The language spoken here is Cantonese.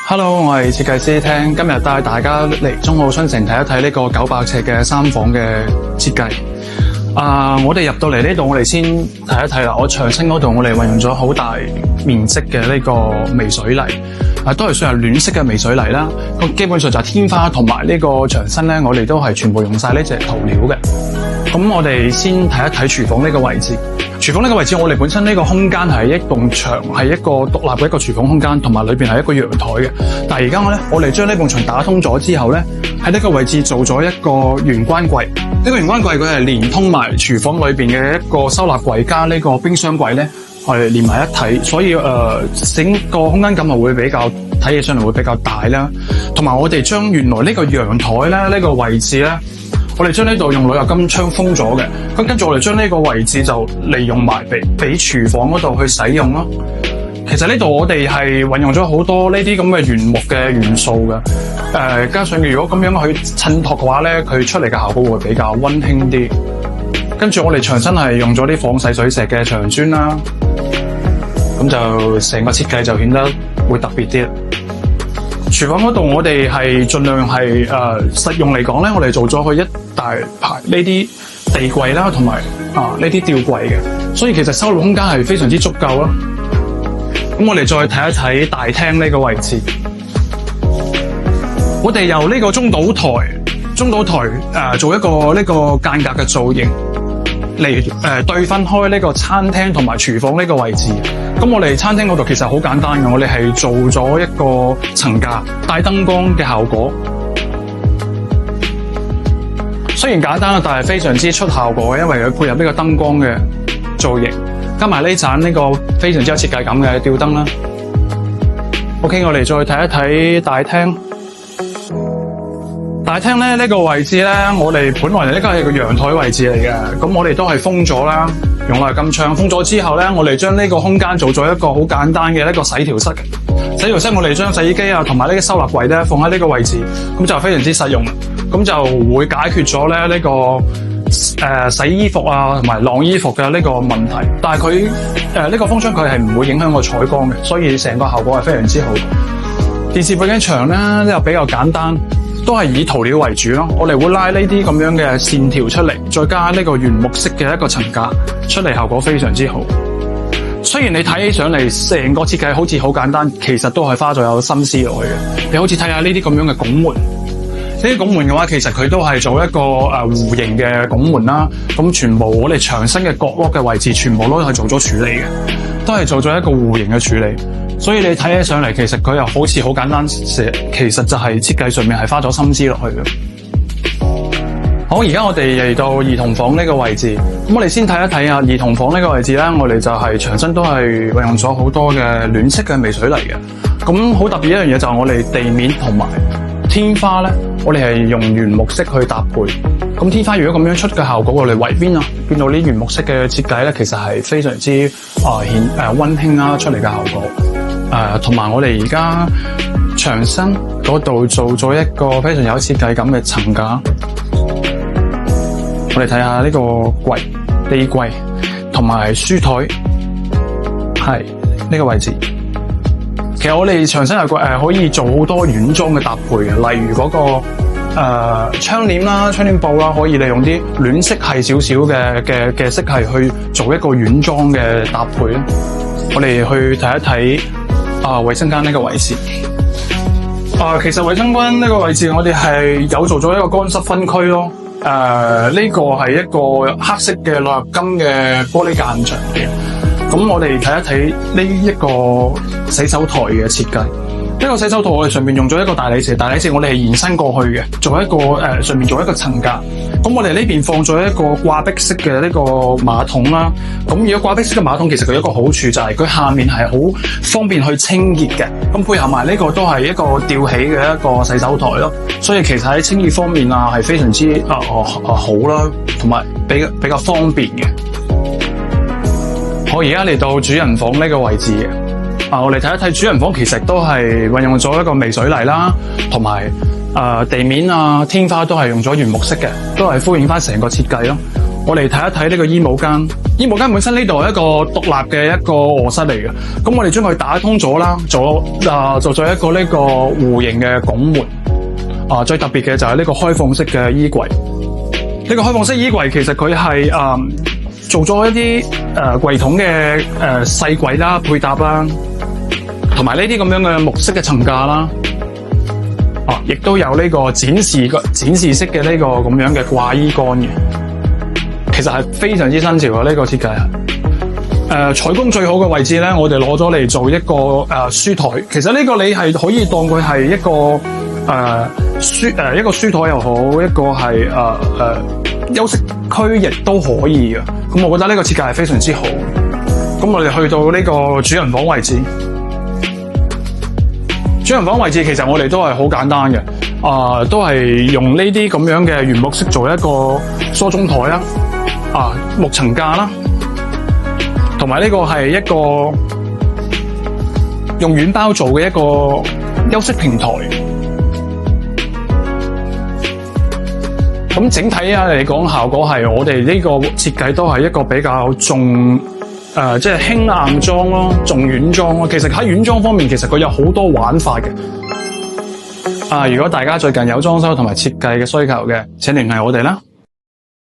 Hello， 我係設計師聽，今日帶大家嚟中澳新城睇一睇呢個900尺嘅3房嘅設計。我哋入到嚟呢度，我哋先睇一睇啦。我牆身嗰度，我哋運用咗好大面積嘅呢個微水泥，都係算係暖色嘅微水泥啦。咁基本上就係天花同埋呢個牆身咧，我哋都係全部用晒呢隻塗料嘅。咁我哋先睇一睇廚房呢個位置。廚房呢個位置，我哋本身呢個空間係一棟牆，係一個獨立嘅一個廚房空間，同埋裏邊係一個陽台嘅。但係而家我哋將呢棟牆打通咗之後咧，喺呢個位置做咗一個玄關櫃。呢個玄關櫃佢係連通埋廚房裏邊嘅一個收納櫃加呢個冰箱櫃咧，係連埋一體，所以整個空間感係會比較睇起上嚟會比較大啦。同埋我哋將原來呢個陽台咧呢個位置咧，我哋將呢度用鋁合金窗封咗嘅，咁跟住我哋將呢個位置就利用埋俾廚房嗰度去使用咯。其實呢度我哋係運用咗好多呢啲咁嘅原木嘅元素嘅，加上如果咁樣去襯托嘅話咧，佢出嚟嘅效果會比較溫馨啲。跟住我哋牆身係用咗啲仿細水石嘅牆磚啦，咁就成個設計就顯得會特別啲。廚房嗰度我哋係盡量係實用嚟講咧，我哋做咗佢一大排呢啲地櫃啦，同埋呢啲吊櫃嘅，所以其實收納空間係非常之足夠咯。咁我哋再睇一睇大廳呢個位置，我哋由呢個中島台做一個呢個間隔嘅造型嚟對分開呢個餐廳同埋廚房呢個位置。咁我哋餐廳嗰度其實好簡單嘅，我哋係做咗一個層架帶燈光嘅效果。雖然簡單啦，但係非常之出效果嘅，因為佢配合呢個燈光嘅造型，加埋呢盞呢個非常之有設計感嘅吊燈啦。OK， 我哋再睇一睇大廳。大廳咧呢個位置咧，我哋本來呢個係個陽台位置嚟嘅，咁我哋都係封咗啦，用鋁金窗封咗之後咧，我哋將呢個空間做咗一個好簡單嘅一個洗條室。洗條室我哋將洗衣機啊同埋呢啲收納櫃咧放喺呢個位置，咁就非常之實用，咁就會解決咗咧呢個洗衣服啊同埋晾衣服嘅呢個問題。但係佢呢個風窗佢係唔會影響個採光嘅，所以成個效果係非常之好。電視背景牆咧又比較簡單，都係以塗料為主咯。我哋會拉呢啲咁樣嘅線條出嚟，再加呢個原木色嘅一個層架出嚟，效果非常之好。雖然你睇起上嚟成個設計好似好簡單，其實都係花咗有心思落去嘅。你好似睇下呢啲咁樣嘅拱門，呢啲拱門嘅話，其實佢都係做一個弧形嘅拱門啦。咁全部我哋牆身嘅角落嘅位置，全部都係做咗處理嘅，都係做咗一個弧形嘅處理。所以你睇起上嚟，其實佢又好似好簡單，其實就係設計上面係花咗心思落去嘅。好，而家我哋嚟到兒童房呢個位置，咁我哋先睇一睇啊兒童房呢個位置咧，我哋就係牆身都係運用咗好多嘅暖色嘅微水泥嘅。咁好特別一樣嘢就係我哋地面同埋天花咧，我哋係用原木色去搭配。咁天花如果咁樣出嘅效果，我哋圍邊變到呢原木色嘅設計咧，其實係非常之溫馨啦出嚟嘅效果。同埋我哋而家牆身嗰度做咗一個非常有設計感嘅層架。我哋睇下呢個櫃、地櫃同埋書台，係呢個位置。其實我哋牆身係可以做好多軟裝嘅搭配嘅，例如嗰個窗簾啦、窗簾布啦，可以利用啲暖色系少少嘅色系去做一個軟裝嘅搭配。我哋去睇一睇衛生間呢個位置。其實衛生間呢個位置我哋係有做咗一個乾濕分區咯。呢個係一個黑色嘅鋁合金嘅玻璃間牆嘅。咁我哋睇一睇呢一個洗手台嘅設計。呢個洗手台我哋上面用咗一個大理石，大理石我哋係延伸過去嘅，做一個上面做一個層架。咁我哋呢邊放咗一個掛壁式嘅呢個馬桶啦。咁如果掛壁式嘅馬桶，其實佢有一個好處就係佢下面係好方便去清潔嘅。咁配合埋呢個都係一個吊起嘅一個洗手台咯。所以其實喺清潔方面係非常之好啦，同埋比較方便嘅。我而家嚟到主人房呢個位置嘅。我哋睇一睇主人房，其實都係運用咗一個微水泥啦，同埋地面天花都係用咗原木色嘅，都係呼應翻成個設計咯。我哋睇一睇呢個衣帽間。衣帽間本身呢度係一個獨立嘅一個臥室嚟嘅，咁我哋將佢打通咗啦，做咗一個呢個弧形嘅拱門。最特別嘅就係呢個開放式嘅衣櫃。呢個開放式衣櫃其實佢係做咗一啲櫃桶嘅細櫃啦、配搭啦，同埋呢啲咁樣嘅木色嘅層架啦。亦都有呢個展示式嘅呢個咁樣嘅掛衣杆嘅。其實係非常之新潮啊！呢個設計係採光最好嘅位置咧，我哋攞咗嚟做一個書台。其實呢個你係可以當佢係一個一個書台又好，一個係休息區亦都可以嘅。咁我覺得呢個設計係非常之好。咁我哋去到呢個主人房位置，主人房位置其實我哋都係好簡單嘅，都係用呢啲咁樣嘅原木色做一個梳妝台啦。木層架啦，同埋呢個係一個用軟包做嘅一個休息平台。咁整體嚟講，效果係我哋呢個設計都係一個比較重即係輕硬裝咯，重軟裝咯。其實喺軟裝方面，其實佢有好多玩法嘅。如果大家最近有裝修同埋設計嘅需求嘅，請聯繫我哋啦。